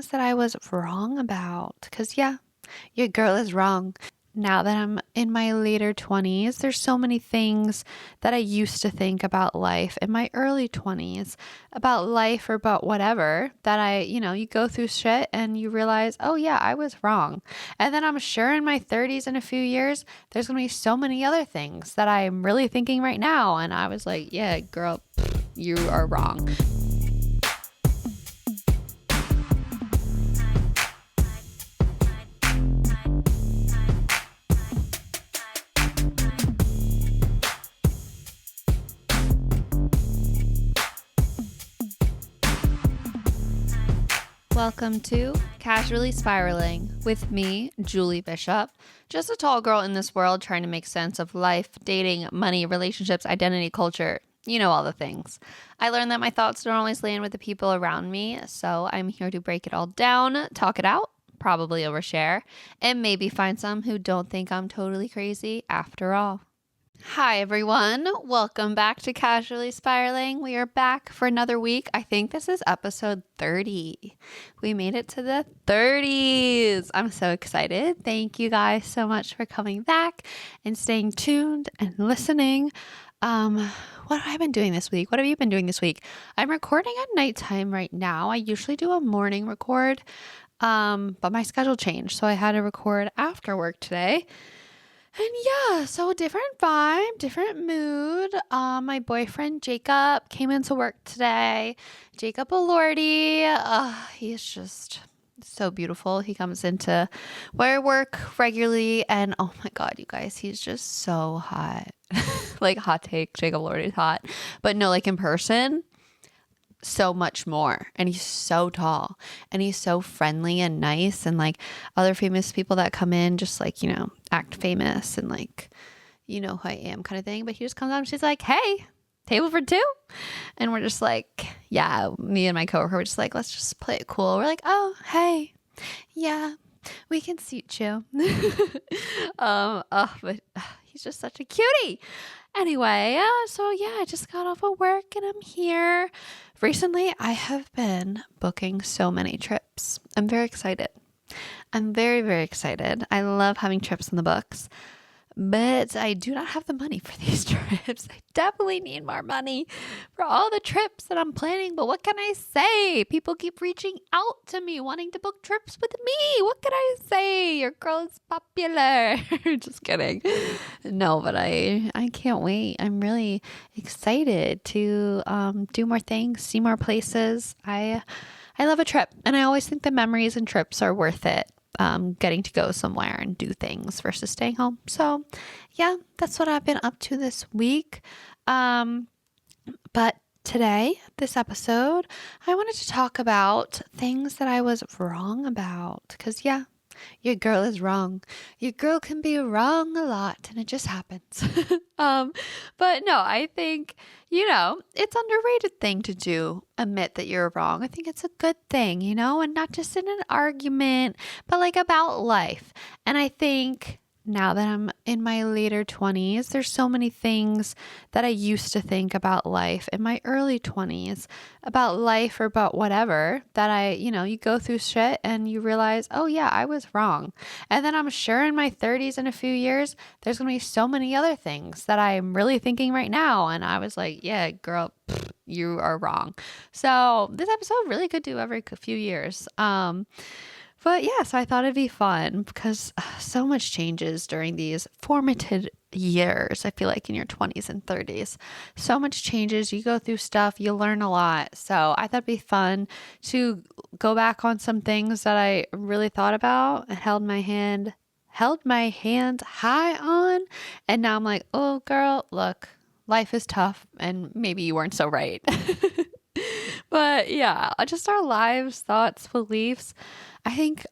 things that I was wrong about. Because, yeah, your girl is wrong. Now that I'm in my later 20s, there's so many things that I used to think about life in my early 20s, about life or about whatever, that you go through shit and you realize, oh yeah, I was wrong. And then I'm sure in my 30s in a few years, there's going to be so many other things that I'm really thinking right now. And I was like, yeah, girl, you are wrong. Welcome to Casually Spiraling with me, Julie Bishop, just a tall girl in this world trying to make sense of life, dating, money, relationships, identity, culture, you know, all the things. I learned that my thoughts don't always land with the people around me, so I'm here to break it all down, talk it out, probably overshare, and maybe find some who don't think I'm totally crazy after all. Hi, everyone. Welcome back to Casually Spiraling. We are back for another week. I think this is episode 30. We made it to the 30s. I'm so excited. Thank you guys so much for coming back and staying tuned and listening. What have I been doing this week? What have you been doing this week? I'm recording at nighttime right now. I usually do a morning record, but my schedule changed, so I had to record after work today. And yeah, so different vibe, different mood. My boyfriend Jacob came into work today. Jacob Elordi, he's just so beautiful. He comes into where I work regularly, and oh my God, you guys, he's just so hot. Like, hot take, Jacob Elordi's hot. But no, like in person, so much more. And he's so tall and he's so friendly and nice, and like other famous people that come in just like, you know, act famous and like, you know who I am kind of thing. But he just comes on and she's like, hey, table for two. And we're just like, yeah, me and my coworker were just like, let's just play it cool. We're like, oh, hey, yeah, we can seat you. But he's just such a cutie. Anyway, so yeah, I just got off of work and I'm here. Recently, I have been booking so many trips. I'm very excited. I'm very, very excited. I love having trips in the books, but I do not have the money for these trips. I definitely need more money for all the trips that I'm planning, but what can I say? People keep reaching out to me wanting to book trips with me. What can I say? Your girl is popular. Just kidding. No, but I can't wait. I'm really excited to do more things, see more places. I love a trip, and I always think the memories and trips are worth it. Getting to go somewhere and do things versus staying home. So yeah, that's what I've been up to this week. But today, this episode, I wanted to talk about things that I was wrong about. Because yeah, your girl is wrong. Your girl can be wrong a lot, and it just happens. But no, I think, you know, it's an underrated thing to do. Admit that you're wrong. I think it's a good thing, you know, and not just in an argument, but like about life. And I think now that I'm in my later 20s, there's so many things that I used to think about life in my early 20s, about life or about whatever, that you go through shit and you realize, oh yeah, I was wrong. And then I'm sure in my 30s in a few years, there's going to be so many other things that I'm really thinking right now. And I was like, yeah, girl, you are wrong. So this episode really could do every few years. But yeah, so I thought it'd be fun because so much changes during these formative years. I feel like in your 20s and 30s, so much changes. You go through stuff, you learn a lot. So I thought it'd be fun to go back on some things that I really thought about and held my hand high on. And now I'm like, oh girl, look, life is tough and maybe you weren't so right. But yeah, just our lives, thoughts, beliefs. I think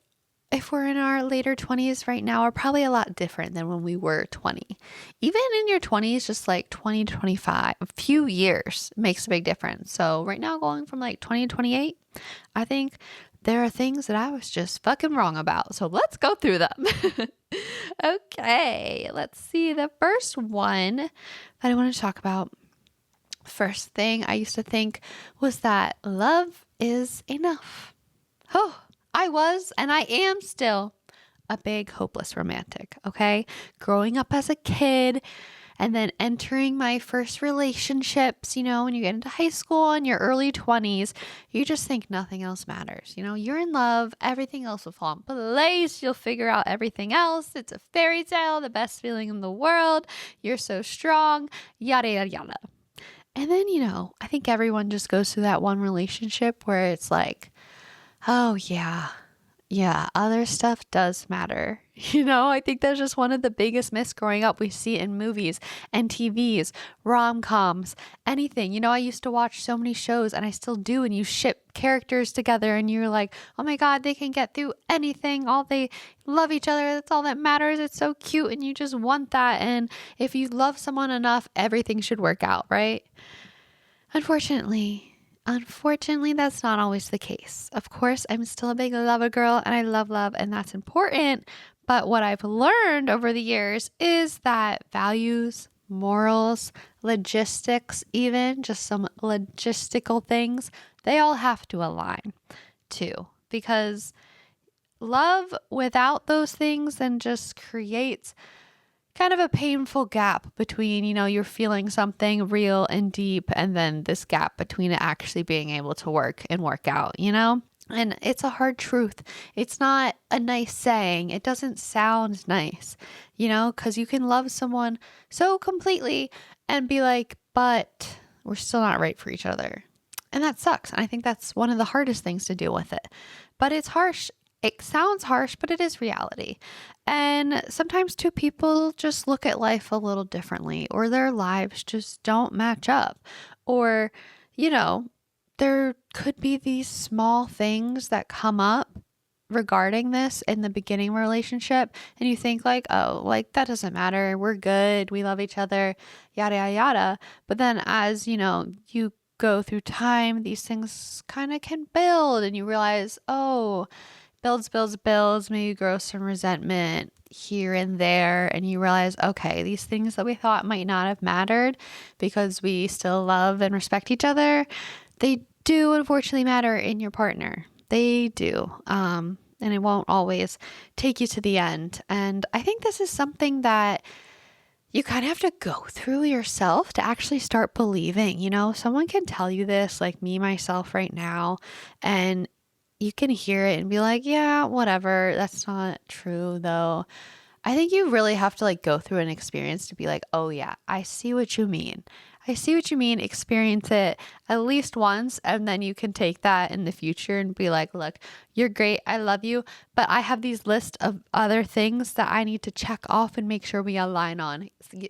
if we're in our later 20s right now, are probably a lot different than when we were 20. Even in your 20s, just like 20 to 25, a few years makes a big difference. So right now, going from like 20 to 28, I think there are things that I was just fucking wrong about. So let's go through them. Okay, let's see. The first one that I want to talk about, first thing I used to think was that love is enough. Oh, was, and I am still a big hopeless romantic, okay? Growing up as a kid and then entering my first relationships, when you get into high school and your early 20s, you just think nothing else matters. You're in love, everything else will fall in place. You'll figure out everything else. It's a fairy tale, the best feeling in the world. You're so strong, yada, yada, yada. And then, I think everyone just goes through that one relationship where it's like, oh, yeah, other stuff does matter. I think that's just one of the biggest myths growing up. We see it in movies and TVs, rom-coms, anything. I used to watch so many shows, and I still do, and you ship characters together and you're like, oh my God, they can get through anything. They love each other. That's all that matters. It's so cute, and you just want that. And if you love someone enough, everything should work out, right? Unfortunately, that's not always the case. Of course, I'm still a big lover girl, and I love, and that's important. But what I've learned over the years is that values, morals, logistics, even just some logistical things, they all have to align too. Because love without those things then just creates kind of a painful gap between, you're feeling something real and deep, and then this gap between it actually being able to work out, And it's a hard truth. It's not a nice saying. It doesn't sound nice, because you can love someone so completely and be like, but we're still not right for each other. And that sucks. And I think that's one of the hardest things to deal with it. But it's harsh. It sounds harsh, but it is reality. And sometimes two people just look at life a little differently, or their lives just don't match up. Or, there could be these small things that come up regarding this in the beginning of a relationship, and you think like, oh, like that doesn't matter. We're good. We love each other, yada, yada, yada. But then as, you go through time, these things kind of can build, and you realize, oh, builds, maybe grow some resentment here and there, and you realize, okay, these things that we thought might not have mattered because we still love and respect each other, they do unfortunately matter in your partner. They do. And it won't always take you to the end. And I think this is something that you kind of have to go through yourself to actually start believing. Someone can tell you this, like me, myself right now, and you can hear it and be like, yeah, whatever. That's not true though. I think you really have to go through an experience to be like, oh yeah, I see what you mean. Experience it at least once. And then you can take that in the future and be like, look, you're great. I love you. But I have these list of other things that I need to check off and make sure we align on.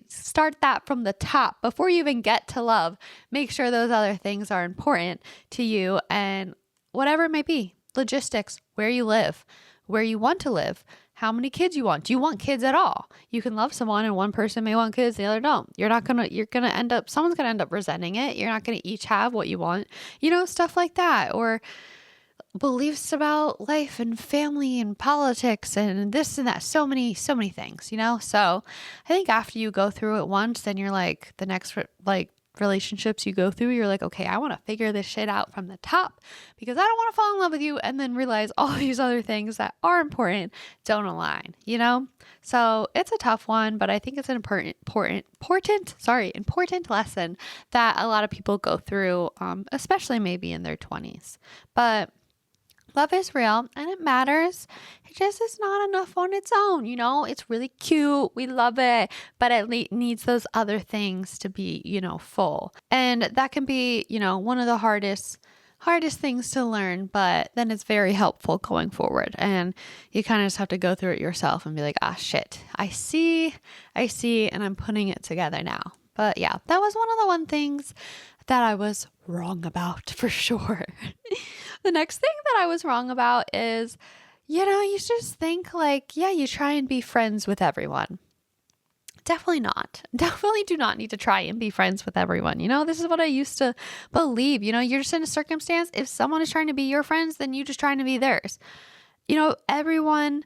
Start that from the top before you even get to love. Make sure those other things are important to you, and whatever it may be. Logistics, where you live, where you want to live, how many kids you want. Do you want kids at all? You can love someone and one person may want kids, the other don't. Someone's going to end up resenting it. You're not going to each have what you want, stuff like that. Or beliefs about life and family and politics and this and that. So many things, So I think after you go through it once, then you're like, the next, relationships you go through, you're like, okay, I want to figure this shit out from the top because I don't want to fall in love with you and then realize all these other things that are important don't align, So it's a tough one, but I think it's an important lesson that a lot of people go through, especially maybe in their 20s. But love is real and it matters. It just is not enough on its own. It's really cute. We love it, but it needs those other things to be, full. And that can be, one of the hardest things to learn, but then it's very helpful going forward. And you kind of just have to go through it yourself and be like, shit, I see, and I'm putting it together now. But yeah, that was one things that I was wrong about for sure. The next thing that I was wrong about is, you just think you try and be friends with everyone. Definitely not. Definitely do not need to try and be friends with everyone. This is what I used to believe. You're just in a circumstance. If someone is trying to be your friends, then you just trying to be theirs. Everyone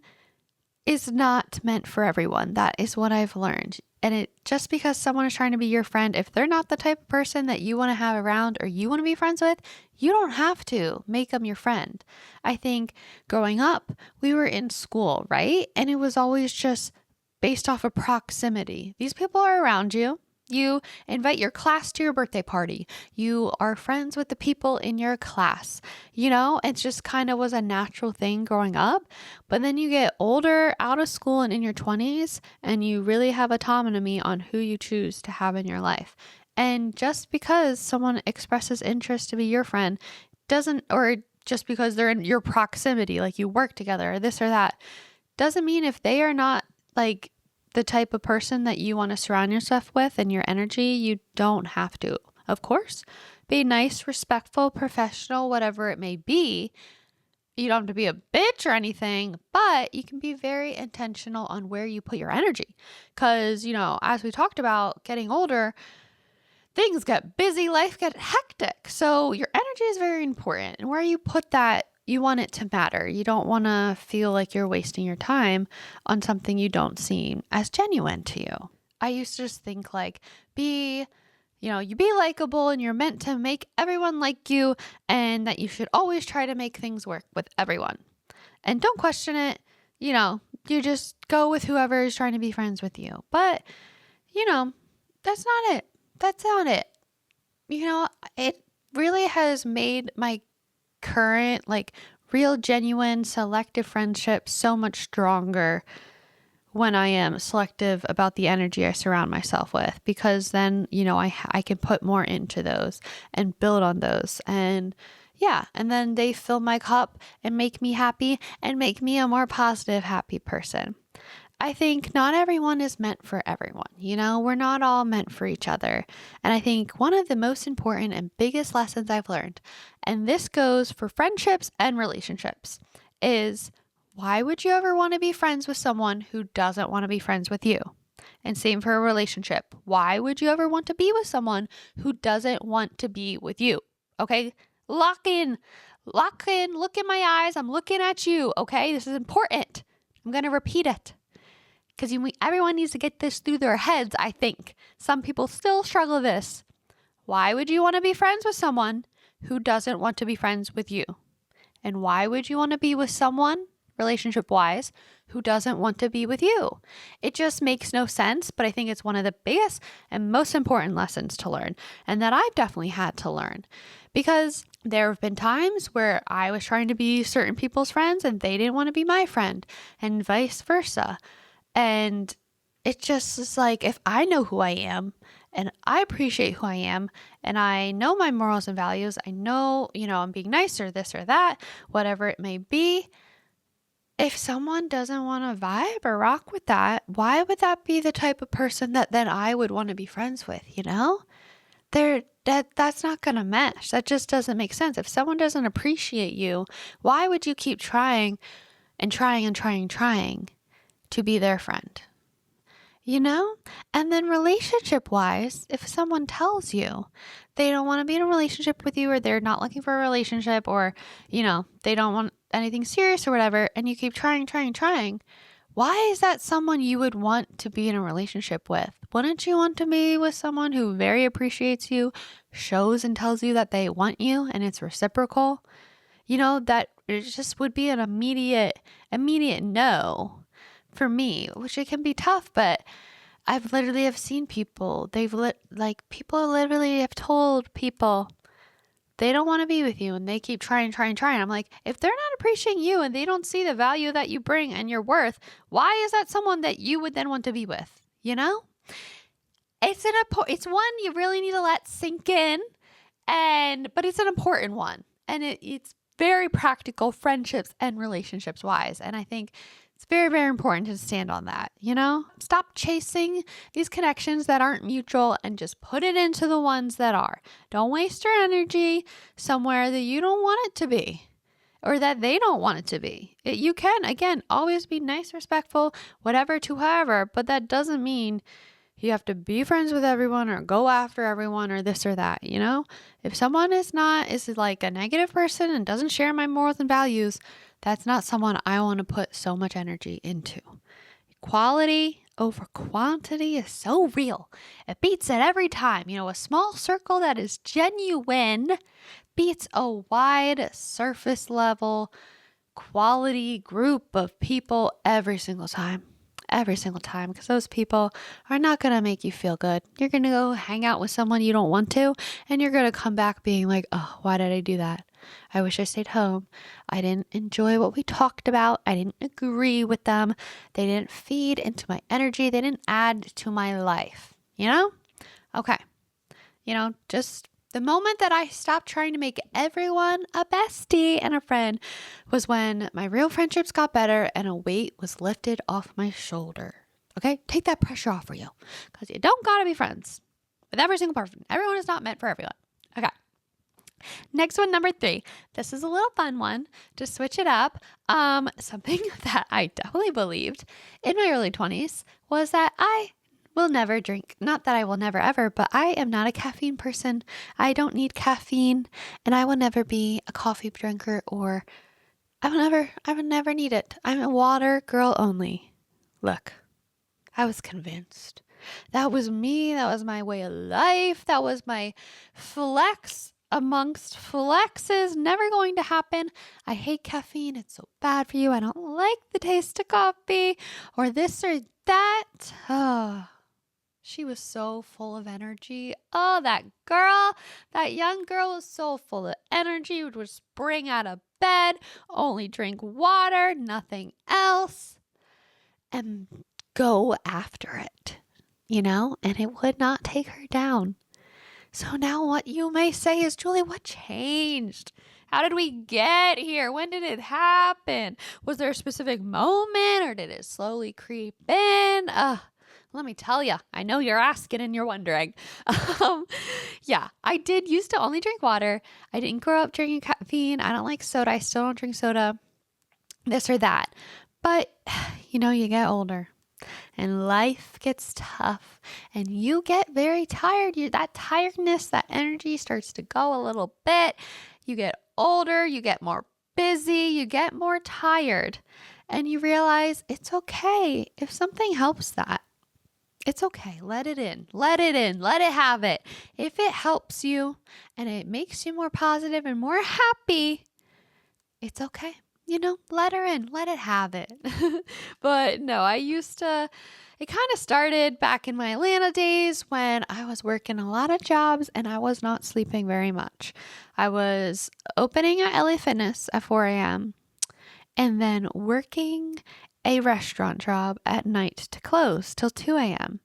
is not meant for everyone. That is what I've learned. And just because someone is trying to be your friend, if they're not the type of person that you want to have around or you want to be friends with, you don't have to make them your friend. I think growing up, we were in school, right? And it was always just based off of proximity. These people are around you. You invite your class to your birthday party. You are friends with the people in your class. It just kind of was a natural thing growing up. But then you get older, out of school and in your 20s, and you really have autonomy on who you choose to have in your life. And just because someone expresses interest to be your friend or just because they're in your proximity, like you work together or this or that, doesn't mean if they are not like the type of person that you want to surround yourself with and your energy, you don't have to. Of course, be nice, respectful, professional, whatever it may be. You don't have to be a bitch or anything, but you can be very intentional on where you put your energy. Because, as we talked about getting older, things get busy, life get hectic. So your energy is very important. And where you put that, you want it to matter. You don't want to feel like you're wasting your time on something you don't seem as genuine to you. I used to just think like, you be likable and you're meant to make everyone like you and that you should always try to make things work with everyone. And don't question it. You just go with whoever is trying to be friends with you. But, that's not it. That's not it. It really has made my current, real, genuine, selective friendships so much stronger when I am selective about the energy I surround myself with, because then, I can put more into those and build on those. And and then they fill my cup and make me happy and make me a more positive, happy person. I think not everyone is meant for everyone. We're not all meant for each other. And I think one of the most important and biggest lessons I've learned, and this goes for friendships and relationships, is why would you ever want to be friends with someone who doesn't want to be friends with you? And same for a relationship. Why would you ever want to be with someone who doesn't want to be with you? Okay? Lock in, look in my eyes. I'm looking at you. Okay? This is important. I'm going to repeat it. Because everyone needs to get this through their heads, I think. Some people still struggle with this. Why would you want to be friends with someone who doesn't want to be friends with you? And why would you want to be with someone, relationship-wise, who doesn't want to be with you? It just makes no sense, but I think it's one of the biggest and most important lessons to learn, and that I've definitely had to learn. Because there have been times where I was trying to be certain people's friends and they didn't want to be my friend, and vice versa. And it just is like, if I know who I am and I appreciate who I am and I know my morals and values, I know, I'm being nice or this or that, whatever it may be. If someone doesn't want to vibe or rock with that, why would that be the type of person that then I would want to be friends with, That's not going to mesh. That just doesn't make sense. If someone doesn't appreciate you, why would you keep trying and trying and trying to be their friend? And then relationship wise, if someone tells you they don't want to be in a relationship with you, or they're not looking for a relationship, or, they don't want anything serious or whatever, and you keep trying, why is that someone you would want to be in a relationship with? Wouldn't you want to be with someone who very appreciates you, shows and tells you that they want you and it's reciprocal? That it just would be an immediate no for me, which it can be tough, but I've literally have seen people, people literally have told people they don't want to be with you and they keep trying. I'm like, if they're not appreciating you and they don't see the value that you bring and your worth, why is that someone that you would then want to be with? It's one you really need to let sink in, but it's an important one, and it's very practical, friendships and relationships wise. And I think it's very, very important to stand on that, Stop chasing these connections that aren't mutual and just put it into the ones that are. Don't waste your energy somewhere that you don't want it to be, or that they don't want it to be. You can, again, always be nice, respectful, whatever to whoever, but that doesn't mean you have to be friends with everyone or go after everyone or this or that, If someone is like a negative person and doesn't share my morals and values, That's not someone I want to put so much energy into. Quality over quantity is so real. It beats it every time. A small circle that is genuine beats a wide surface level quality group of people every single time. Every single time, because those people are not going to make you feel good. You're going to go hang out with someone you don't want to, and you're going to come back being like, oh, why did I do that? I wish I stayed home. I didn't enjoy what we talked about. I didn't agree with them. They didn't feed into my energy. They didn't add to my life. Okay. Just the moment that I stopped trying to make everyone a bestie and a friend was when my real friendships got better and a weight was lifted off my shoulder. Okay? Take that pressure off for you, because you don't got to be friends with every single person. Everyone is not meant for everyone. Okay. Next one, number 3. This is a little fun one to switch it up. Something that I definitely believed in my early 20s was that I will never drink. Not that I will never ever, but I am not a caffeine person. I don't need caffeine, and I will never be a coffee drinker, or I will never need it. I'm a water girl only. Look, I was convinced. That was me. That was my way of life. That was my flex amongst flexes. Never going to happen. I hate caffeine. It's so bad for you. I don't like the taste of coffee, or this or that. Oh. She was so full of energy. Oh, that young girl was so full of energy, would spring out of bed, only drink water, nothing else, and go after it, and it would not take her down. So now what you may say is, Julie, what changed? How did we get here? When did it happen? Was there a specific moment, or did it slowly creep in? Let me tell you, I know you're asking and you're wondering. Yeah, I did used to only drink water. I didn't grow up drinking caffeine. I don't like soda. I still don't drink soda, this or that. But, you get older and life gets tough and you get very tired. That tiredness, that energy starts to go a little bit. You get older, you get more busy, you get more tired, and you realize it's okay if something helps that. It's okay. Let it in. Let it in. Let it have it. If it helps you and it makes you more positive and more happy, it's okay. Let her in. Let it have it. But no, it kind of started back in my Atlanta days when I was working a lot of jobs and I was not sleeping very much. I was opening at LA Fitness at 4 a.m. and then working a restaurant job at night to close till 2 a.m.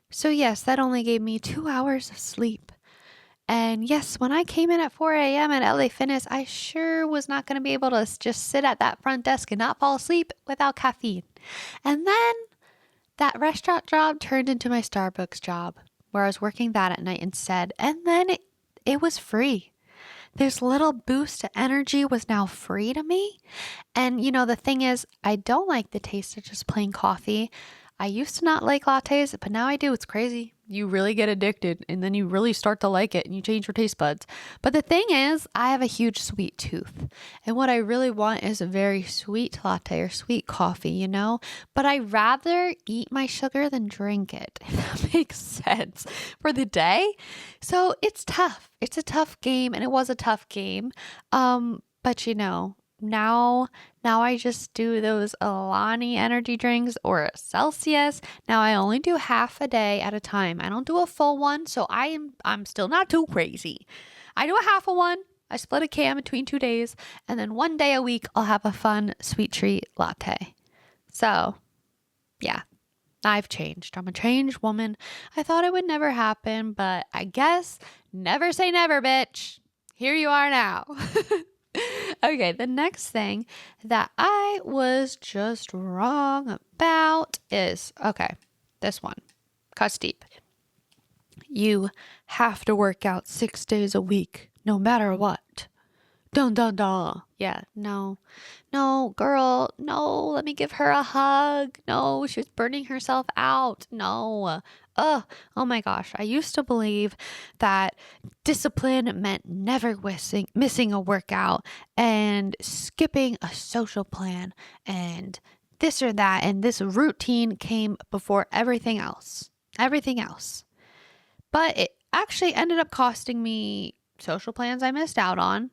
So yes, that only gave me 2 hours of sleep. And yes, when I came in at 4 a.m. at LA Fitness, I sure was not going to be able to just sit at that front desk and not fall asleep without caffeine. And then that restaurant job turned into my Starbucks job, where I was working that at night instead. And then it was free. This little boost to energy was now free to me. And the thing is, I don't like the taste of just plain coffee. I used to not like lattes, but now I do. It's crazy. You really get addicted and then you really start to like it and you change your taste buds. But the thing is, I have a huge sweet tooth. And what I really want is a very sweet latte or sweet coffee, But I rather eat my sugar than drink it, if that makes sense, for the day. So it's tough. It's a tough game, and it was a tough game. But now I just do those Alani energy drinks or a Celsius. Now I only do half a day at a time. I don't do a full one, so I'm still not too crazy. I do a half a one. I split a can between 2 days, and then 1 day a week I'll have a fun sweet treat latte. So, yeah. I've changed. I'm a changed woman. I thought it would never happen, but I guess never say never, bitch. Here you are now. Okay, the next thing that I was just wrong about is, this one. Cuts deep. You have to work out 6 days a week, no matter what. Dun dun dun. Yeah, no. No, girl, no, let me give her a hug. No, she was burning herself out. No. Oh my gosh. I used to believe that discipline meant never missing a workout and skipping a social plan and this or that. And this routine came before everything else. Everything else. But it actually ended up costing me social plans I missed out on.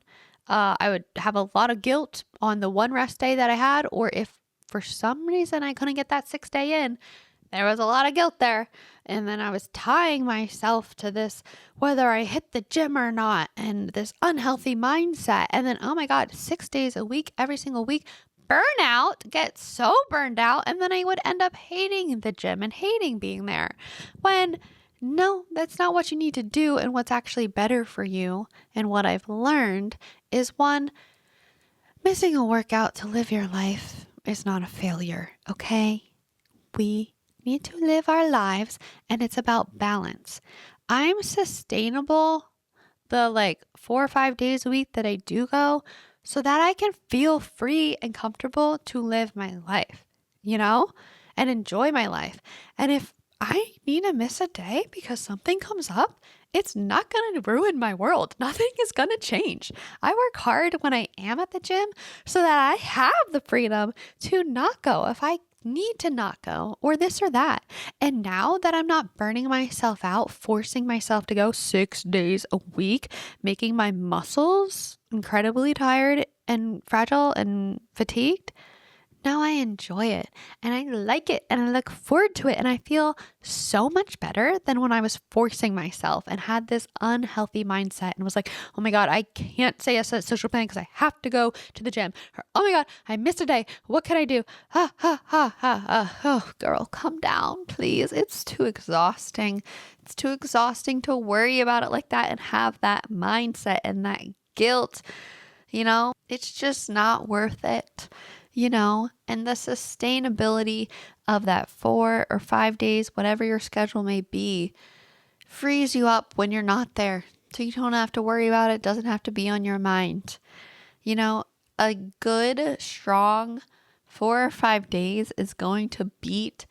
I would have a lot of guilt on the one rest day that I had, or if for some reason I couldn't get that 6 day in, there was a lot of guilt there. And then I was tying myself to this, whether I hit the gym or not, and this unhealthy mindset. And then, oh my God, 6 days a week, every single week, burnout, get so burned out. And then I would end up hating the gym and hating being there when no, that's not what you need to do. And what's actually better for you, and what I've learned is one, missing a workout to live your life is not a failure, okay? We need to live our lives, and it's about balance. I'm sustainable the 4 or 5 days a week that I do go so that I can feel free and comfortable to live my life, and enjoy my life. And if I need to miss a day because something comes up, it's not going to ruin my world. Nothing is going to change. I work hard when I am at the gym so that I have the freedom to not go if I need to not go or this or that. And now that I'm not burning myself out, forcing myself to go 6 days a week, making my muscles incredibly tired and fragile and fatigued, now I enjoy it and I like it and I look forward to it. And I feel so much better than when I was forcing myself and had this unhealthy mindset and was like, oh my God, I can't say a social plan because I have to go to the gym. Or, oh my God, I missed a day. What can I do? Oh, girl, calm down, please. It's too exhausting. It's too exhausting to worry about it like that and have that mindset and that guilt. It's just not worth it. And the sustainability of that 4 or 5 days, whatever your schedule may be, frees you up when you're not there. So you don't have to worry about it. It doesn't have to be on your mind. A good, strong 4 or 5 days is going to beat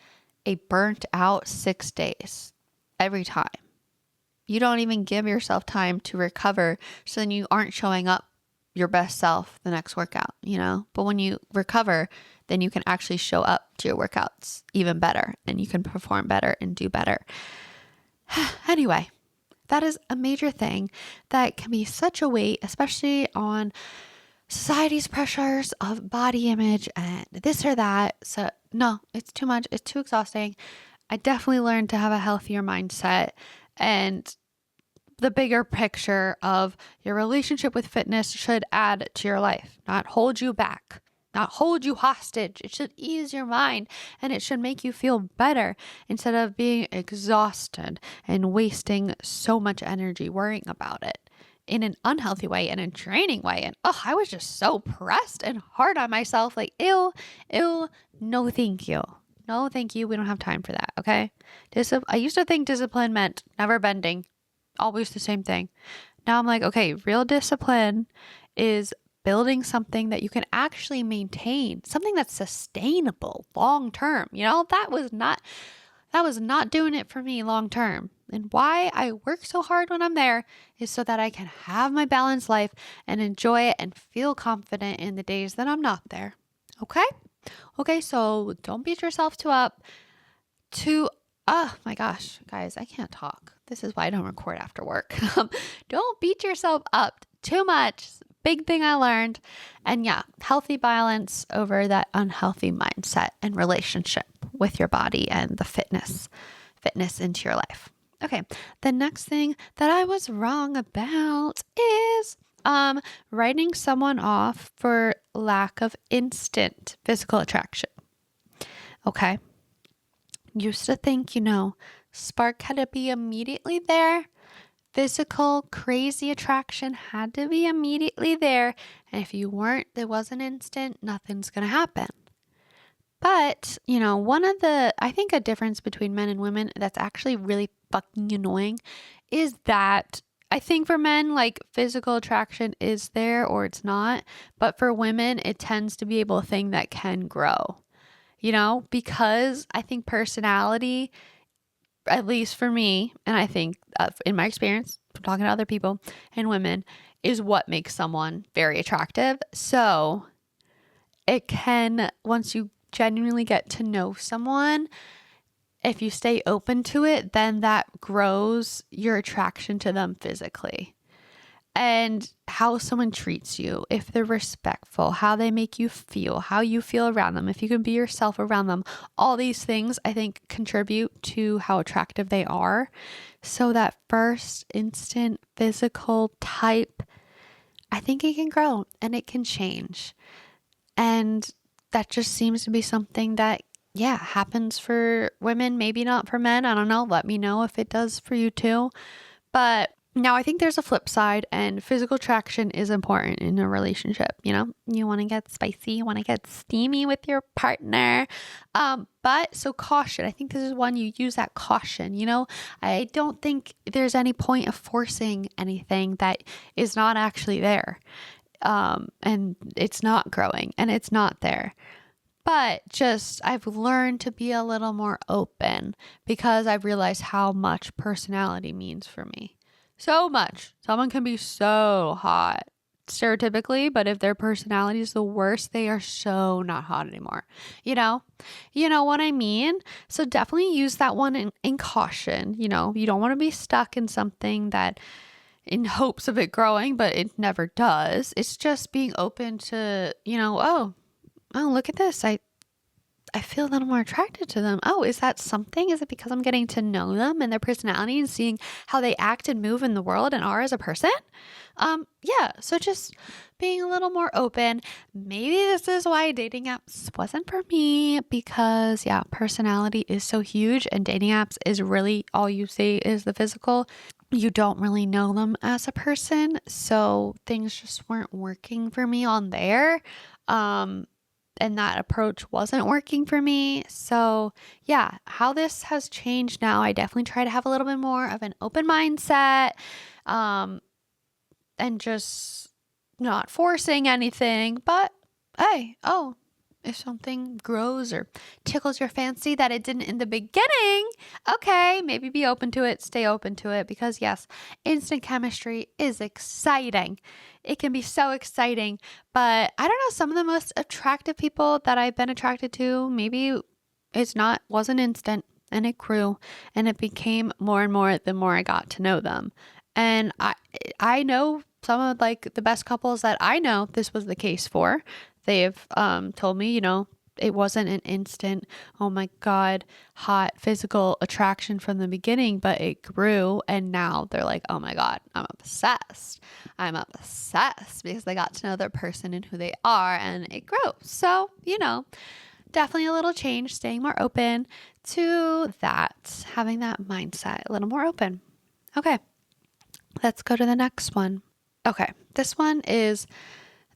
a burnt out 6 days every time. You don't even give yourself time to recover, so then you aren't showing up your best self the next workout, but when you recover, then you can actually show up to your workouts even better and you can perform better and do better. Anyway, that is a major thing that can be such a weight, especially on society's pressures of body image and this or that. So no, it's too much. It's too exhausting. I definitely learned to have a healthier mindset and the bigger picture of your relationship with fitness should add to your life, not hold you back, not hold you hostage. It should ease your mind and it should make you feel better instead of being exhausted and wasting so much energy worrying about it in an unhealthy way and a draining way. And I was just so pressed and hard on myself. Like, ew, no, thank you. No, thank you. We don't have time for that. Okay. I used to think discipline meant never bending. Always the same thing. Now I'm like, okay, real discipline is building something that you can actually maintain, something that's sustainable long term. That was not doing it for me long term. And why I work so hard when I'm there is so that I can have my balanced life and enjoy it and feel confident in the days that I'm not there. Okay, so don't beat yourself oh my gosh, guys, I can't talk. This is why I don't record after work. Don't beat yourself up too much. Big thing I learned. And yeah, healthy balance over that unhealthy mindset and relationship with your body and the fitness into your life. Okay, the next thing that I was wrong about is writing someone off for lack of instant physical attraction. Okay. Used to think, spark had to be immediately there. Physical, crazy attraction had to be immediately there. And if you weren't, there wasn't instant, nothing's going to happen. But, I think a difference between men and women that's actually really fucking annoying is that I think for men, like physical attraction is there or it's not. But for women, it tends to be able a thing that can grow, because I think personality, at least for me, and I think in my experience, from talking to other people and women, is what makes someone very attractive. So it can, once you genuinely get to know someone, if you stay open to it, then that grows your attraction to them physically. And how someone treats you, if they're respectful, how they make you feel, how you feel around them, if you can be yourself around them, all these things I think contribute to how attractive they are. So that first instant physical type, I think it can grow and it can change. And that just seems to be something that, happens for women, maybe not for men. I don't know. Let me know if it does for you too. But now I think there's a flip side, and physical attraction is important in a relationship. You want to get spicy, you want to get steamy with your partner. But so caution. I think this is one you use that caution. I don't think there's any point of forcing anything that is not actually there. And it's not growing and it's not there. But I've learned to be a little more open because I've realized how much personality means for me. So much. Someone can be so hot stereotypically, but if their personality is the worst, they are so not hot anymore. You know what I mean? So definitely use that one in caution. You don't want to be stuck in something that in hopes of it growing, but it never does. It's just being open to, oh, look at this. I feel a little more attracted to them. Oh, is that something? Is it because I'm getting to know them and their personality and seeing how they act and move in the world and are as a person? So just being a little more open. Maybe this is why dating apps wasn't for me because, personality is so huge and dating apps is really all you see is the physical. You don't really know them as a person. So things just weren't working for me on there. And that approach wasn't working for me. So how this has changed now, I definitely try to have a little bit more of an open mindset, and just not forcing anything, but hey, if something grows or tickles your fancy that it didn't in the beginning, okay, maybe be open to it, stay open to it, because yes, instant chemistry is exciting. It can be so exciting, but I don't know, some of the most attractive people that I've been attracted to, maybe wasn't instant, and it grew and it became more and more the more I got to know them. And I know some of like the best couples that I know this was the case for. They've told me, it wasn't an instant, oh my God, hot physical attraction from the beginning, but it grew. And now they're like, oh my God, I'm obsessed. I'm obsessed because they got to know their person and who they are, and it grew. So, definitely a little change, staying more open to that, having that mindset a little more open. Okay, let's go to the next one. Okay, this one is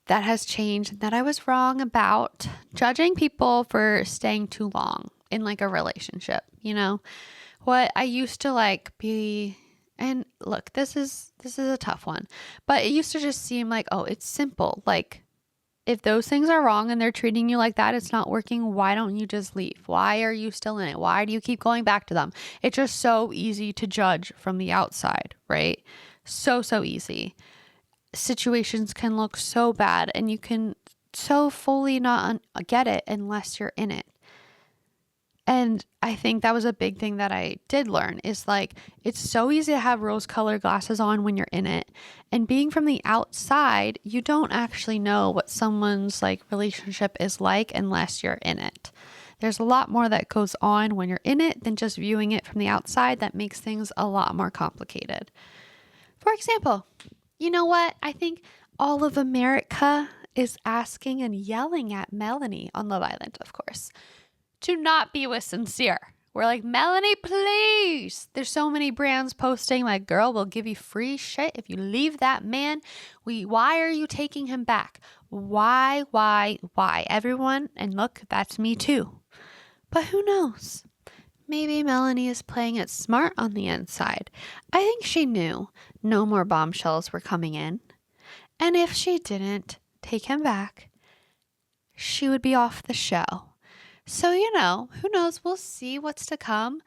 that has changed, that I was wrong about judging people for staying too long in like a relationship. What I used to be, and look, this is a tough one, but it used to just seem like, oh, it's simple. Like if those things are wrong and they're treating you like that, it's not working. Why don't you just leave? Why are you still in it? Why do you keep going back to them? It's just so easy to judge from the outside, right? So easy. Situations can look so bad and you can so fully not get it unless you're in it. And I think that was a big thing that I did learn is it's so easy to have rose-colored glasses on when you're in it. And being from the outside, you don't actually know what someone's relationship is like unless you're in it. There's a lot more that goes on when you're in it than just viewing it from the outside that makes things a lot more complicated. For example, you know what? I think all of America is asking and yelling at Melanie on Love Island, of course, to not be with Sincere. We're like, Melanie, please. There's so many brands posting girl, we'll give you free shit if you leave that man. Why are you taking him back? Why? Everyone, and look, that's me too. But who knows? maybe Melanie is playing it smart on the inside. I think she knew no more bombshells were coming in. And if she didn't take him back, she would be off the show. So, who knows? We'll see what's to come.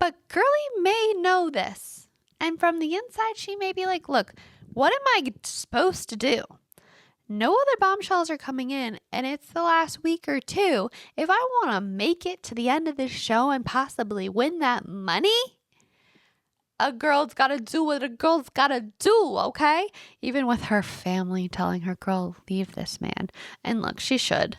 But Girly may know this. And from the inside, she may be like, look, what am I supposed to do? No other bombshells are coming in, and it's the last week or two. If I want to make it to the end of this show and possibly win that money, a girl's got to do what a girl's got to do, okay? Even with her family telling her, girl, leave this man. And look, she should.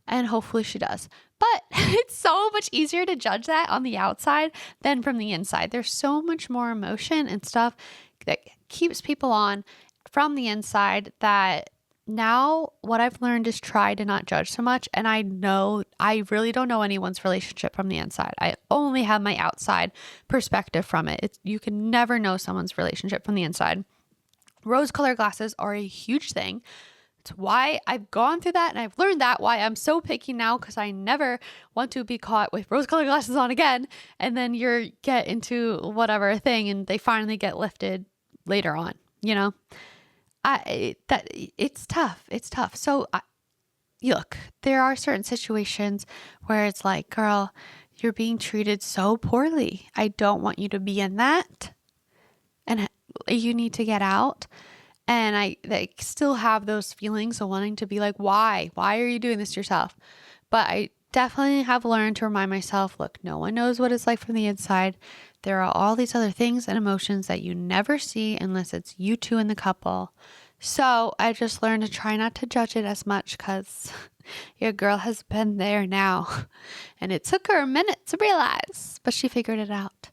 And hopefully she does. But it's so much easier to judge that on the outside than from the inside. There's so much more emotion and stuff that keeps people on from the inside that now what I've learned is try to not judge so much. And I know I really don't know anyone's relationship from the inside. I only have my outside perspective from it. You can never know someone's relationship from the inside. Rose-colored glasses are a huge thing. It's why I've gone through that and I've learned that, why I'm so picky now, because I never want to be caught with rose-colored glasses on again. And then you get into whatever thing and they finally get lifted later on, it's tough. It's tough. So look, there are certain situations where it's like, girl, you're being treated so poorly. I don't want you to be in that. And you need to get out. And I still have those feelings of wanting to be like, why? Why are you doing this to yourself? But I definitely have learned to remind myself, look, no one knows what it's like from the inside. There are all these other things and emotions that you never see unless it's you two in the couple. So I just learned to try not to judge it as much because your girl has been there now. And it took her a minute to realize, but she figured it out.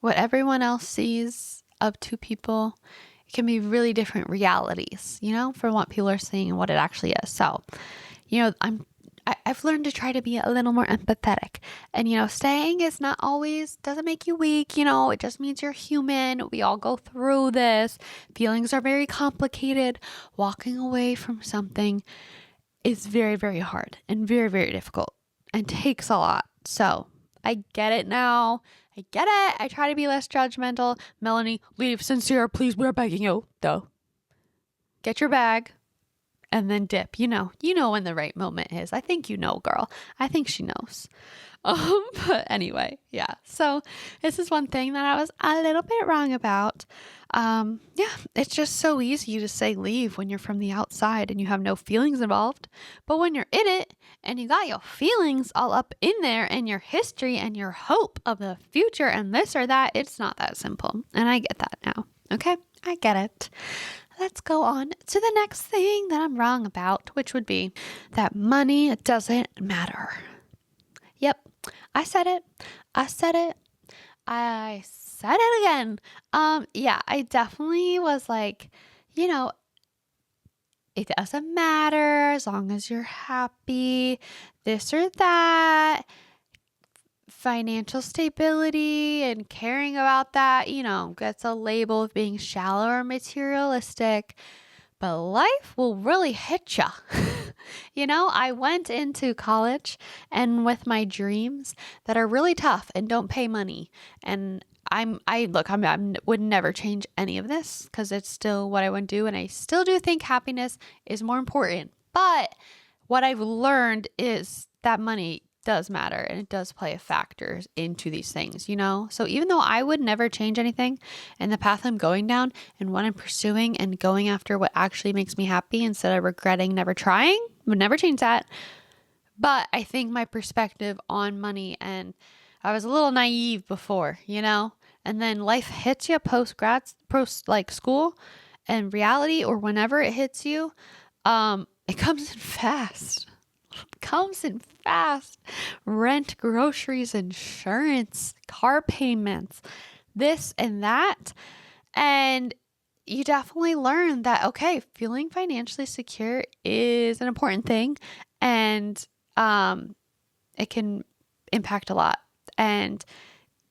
What everyone else sees of two people, it can be really different realities, from what people are saying and what it actually is. So, I've learned to try to be a little more empathetic. And, staying is not always, doesn't make you weak. It just means you're human. We all go through this. Feelings are very complicated. Walking away from something is very, very hard and very, very difficult and takes a lot. So I get it now. I get it. I try to be less judgmental. Melanie, leave. Sincere, please, we're begging you. Though. Get your bag. And then dip, you know when the right moment is. I think girl. I think she knows. But anyway, yeah. So this is one thing that I was a little bit wrong about. It's just so easy to say leave when you're from the outside and you have no feelings involved. But when you're in it and you got your feelings all up in there and your history and your hope of the future and this or that, it's not that simple. And I get that now. Okay, I get it. Let's go on to the next thing that I'm wrong about, which would be that money doesn't matter. Yep, I said it. I said it again. I definitely was like, it doesn't matter as long as you're happy, this or that. Financial stability and caring about that, gets a label of being shallow or materialistic, but life will really hit ya. I went into college and with my dreams that are really tough and don't pay money. And I would never change any of this because it's still what I would do. And I still do think happiness is more important. But what I've learned is that money does matter and it does play a factor into these things, So even though I would never change anything in the path I'm going down and what I'm pursuing and going after what actually makes me happy instead of regretting never trying, would never change that. But I think my perspective on money, and I was a little naive before, and then life hits you post school and reality, or whenever it hits you, it comes in fast. Rent, groceries, insurance, car payments, this and that. And you definitely learn that, okay, feeling financially secure is an important thing. And it can impact a lot. And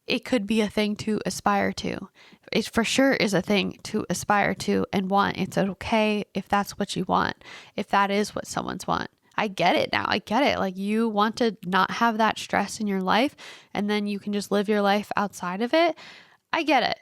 it could be a thing to aspire to. It for sure is a thing to aspire to and want. It's okay if that's what you want, if that is what someone's want. I get it now. I get it. Like, you want to not have that stress in your life, and then you can just live your life outside of it. I get it.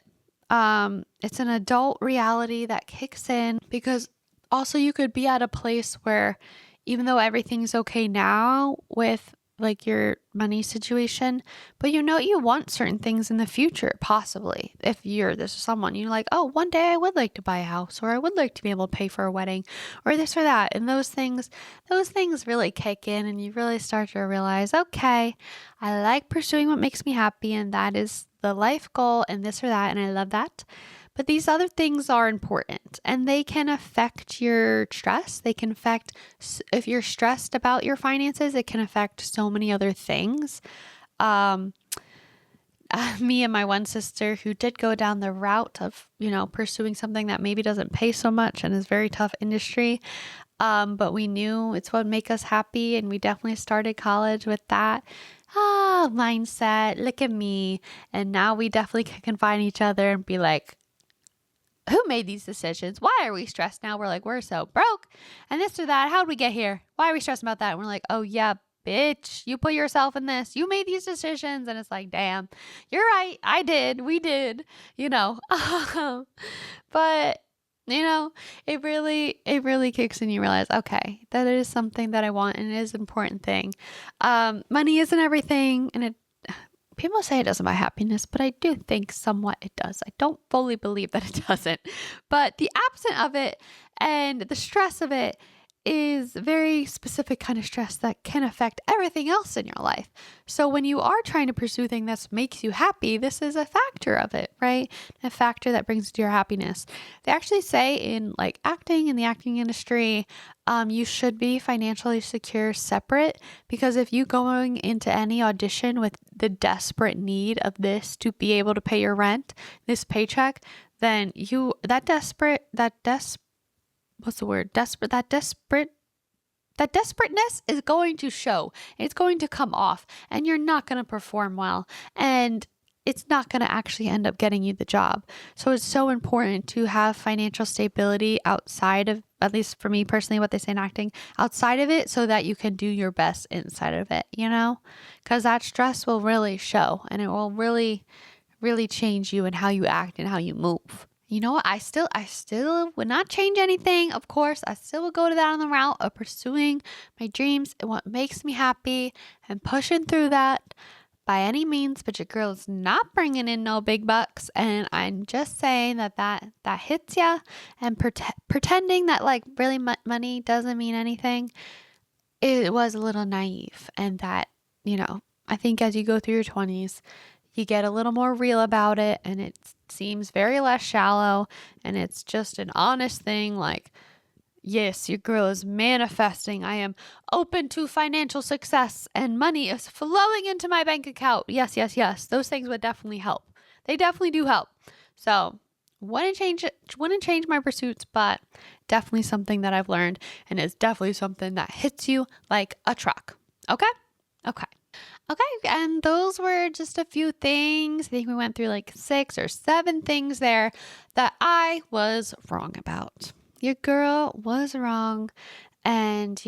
It's an adult reality that kicks in, because also you could be at a place where even though everything's okay now with like your money situation, but you want certain things in the future, possibly. If you're this someone, you're like, oh, one day I would like to buy a house, or I would like to be able to pay for a wedding, or this or that. And those things really kick in, and you really start to realize, okay, I like pursuing what makes me happy, and that is the life goal, and this or that, and I love that. But these other things are important, and they can affect your stress. They can affect, if you're stressed about your finances, it can affect so many other things. Me and my one sister, who did go down the route of, pursuing something that maybe doesn't pay so much and is very tough industry. But we knew it's what would make us happy, and we definitely started college with that mindset. Look at me. And now we definitely can find each other and be like, who made these decisions? Why are we stressed now? We're like, we're so broke and this or that. How'd we get here? Why are we stressed about that? And we're like, oh yeah, bitch, you put yourself in this. You made these decisions. And it's like, damn, you're right. I did. We did, but it really kicks in. You realize, okay, that is something that I want, and it is an important thing. Money isn't everything, and people say it doesn't buy happiness, but I do think somewhat it does. I don't fully believe that it doesn't, but the absence of it and the stress of it is a very specific kind of stress that can affect everything else in your life. So when you are trying to pursue things that makes you happy, this is a factor of it, right? A factor that brings to your happiness. They actually say in like acting, in the acting industry, you should be financially secure separate, because if you going into any audition with the desperate need of this to be able to pay your rent, this paycheck, then that desperateness is going to show. It's going to come off, and you're not going to perform well, and it's not going to actually end up getting you the job. So it's so important to have financial stability outside of, at least for me personally, what they say in acting, outside of it, so that you can do your best inside of it, because that stress will really show, and it will really, really change you and how you act and how you move. You know what? I still would not change anything. Of course, I still would go to that on the route of pursuing my dreams and what makes me happy and pushing through that by any means. But your girl is not bringing in no big bucks, and I'm just saying that hits ya. And pretending that like really money doesn't mean anything, it was a little naive. And that I think as you go through your 20s, you get a little more real about it, and it seems very less shallow, and it's just an honest thing. Like, yes, your girl is manifesting. I am open to financial success, and money is flowing into my bank account. Yes, yes, yes. Those things would definitely help. They definitely do help. So wouldn't change my pursuits, but definitely something that I've learned, and it's definitely something that hits you like a truck. Okay? Okay, and those were just a few things. I think we went through like 6 or 7 things there that I was wrong about. Your girl was wrong, and,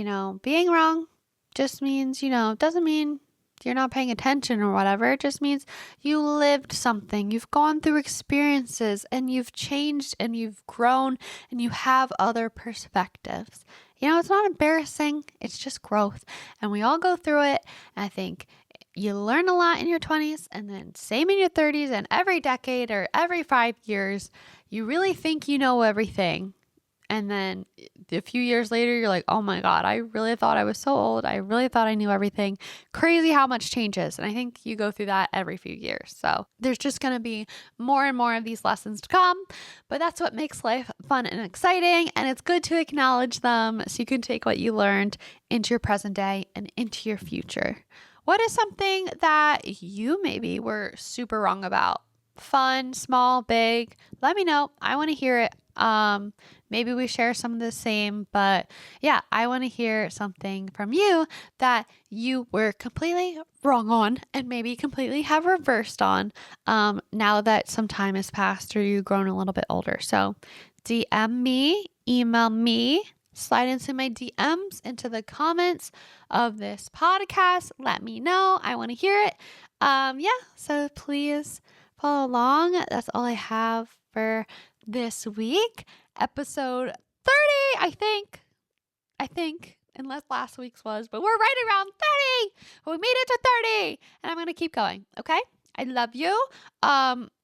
being wrong just means, doesn't mean you're not paying attention or whatever. It just means you lived something. You've gone through experiences, and you've changed, and you've grown, and you have other perspectives. It's not embarrassing. It's just growth, and we all go through it. And I think you learn a lot in your 20s, and then same in your 30s, and every decade or every 5 years, you really think you know everything. And then a few years later, you're like, oh my God, I really thought I was so old. I really thought I knew everything. Crazy how much changes. And I think you go through that every few years. So there's just going to be more and more of these lessons to come. But that's what makes life fun and exciting. And it's good to acknowledge them so you can take what you learned into your present day and into your future. What is something that you maybe were super wrong about? Fun, small, big? Let me know. I want to hear it. Maybe we share some of the same, but yeah, I want to hear something from you that you were completely wrong on, and maybe completely have reversed on, now that some time has passed or you've grown a little bit older. So DM me, email me, slide into my DMs, into the comments of this podcast. Let me know. I want to hear it. So please follow along. That's all I have for this week. Episode 30, I think, unless last week's was, but we're right around 30. We made it to 30, and I'm going to keep going. Okay. I love you.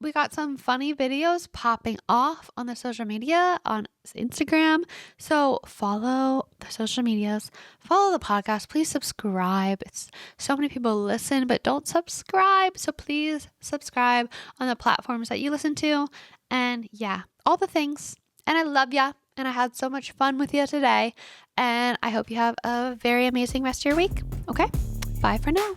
We got some funny videos popping off on the social media on Instagram. So follow the social medias, follow the podcast. Please subscribe. It's so many people listen, but don't subscribe. So please subscribe on the platforms that you listen to. And yeah, all the things. And I love ya. And I had so much fun with you today. And I hope you have a very amazing rest of your week. Okay. Bye for now.